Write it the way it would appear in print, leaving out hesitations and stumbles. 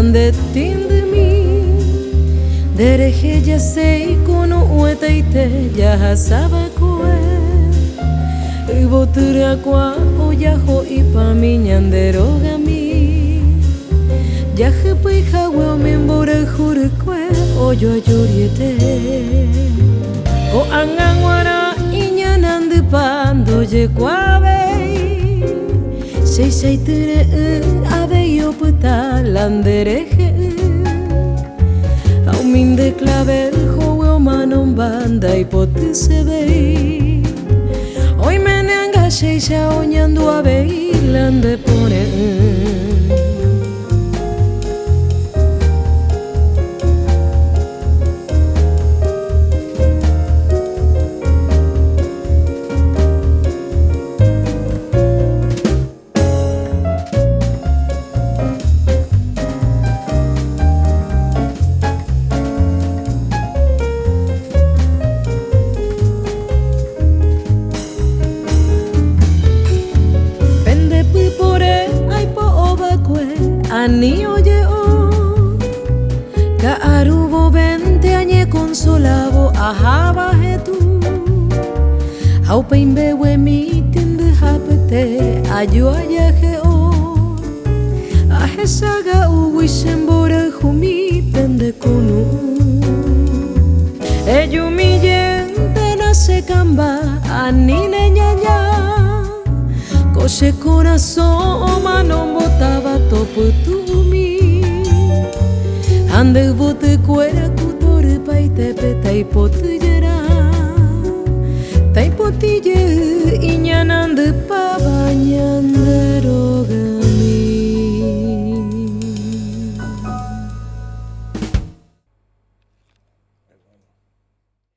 ande tinde mi dereje ya sei kono ueta ite ya hasaba koe ibotura kwa oya ho ipa mi nyanderoga mi ya hepai hawe o membora jure kwe oyo ayuriete ko angangwara inya nande pando je kwabe sei sei tere ave yo puta landereje au min de clavel jowe o manon banda ipote se vei hoy menanga sei sa oñando ave lande pone Ani oye o ka arubo 20 añe consolavo ahaba hetu hau peimbe we mi tinde hapete ayo ayaje o ahesaga uwi sembora jumi pende kunu eyu mi yente na se kamba ani ne ñaña kose corazón mano botaba topo tumi ande bote cuera kutore paite peta ipote